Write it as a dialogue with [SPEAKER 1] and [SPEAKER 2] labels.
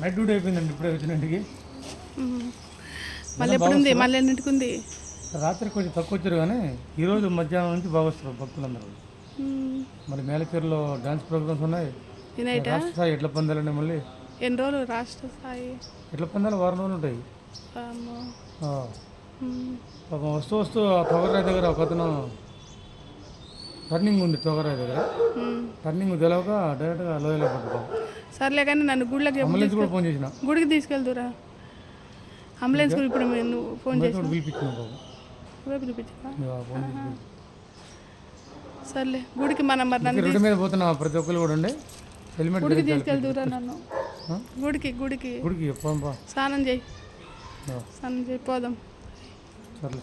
[SPEAKER 1] Night duty అయిపోయిందండి ఇప్పుడే వచ్చిన ఇంటికి.
[SPEAKER 2] మళ్ళీ ఎప్పుడు ఉంది? మళ్ళీ ఎన్నింటికి ఉంది?
[SPEAKER 1] రాత్రి కొంచెం తక్కువ వచ్చారు కానీ ఈరోజు మధ్యాహ్నం నుంచి బాగా వస్తారు భక్తులందరూ. మరి మేలచేరులో డాన్స్ ప్రోగ్రామ్స్ ఉన్నాయి.
[SPEAKER 2] ఈ నైటా?
[SPEAKER 1] రాష్ట్ర స్థాయి ఎట్ల పందాలండి మళ్ళీ.
[SPEAKER 2] ఎన్ని రోజులు రాష్ట్ర స్థాయి?
[SPEAKER 1] ఎట్ల పందాలు వారం రోజులు ఉంటాయి.
[SPEAKER 2] అమ్మో.
[SPEAKER 1] పాపం వస్తూ వస్తూ ఆ తొగరాయి దగ్గర ఒక అతను టర్నింగ్ ఉంది, తొగరాయి దగ్గర టర్నింగ్ తెలవక డైరెక్ట్గా లోయలో పడ్డా.
[SPEAKER 2] సర్లే కానీ నన్ను గుడిలోకి
[SPEAKER 1] అంబులెన్స్ కూడా ఫోన్ చేసిన.
[SPEAKER 2] గుడికి తీసుకెళ్తురా అంబులెన్స్ కూడా. ఇప్పుడు నువ్వు ఫోన్ చేసి
[SPEAKER 1] పిలిపించిన బాబు
[SPEAKER 2] పిలిపించా.
[SPEAKER 1] ఫోన్ చేసి.
[SPEAKER 2] సర్లే గుడికి మనం మరి నన్ను
[SPEAKER 1] రోడ్డు మీద పోతున్నా ప్రతి ఒక్కరు కూడా ఉండే హెల్మెట్
[SPEAKER 2] గుడికి తీసుకెళ్తురా నన్ను. గుడికి గుడికి
[SPEAKER 1] గుడికి
[SPEAKER 2] స్నానం చేయి, స్నానం చేయి, పోదాం.
[SPEAKER 1] సర్లే.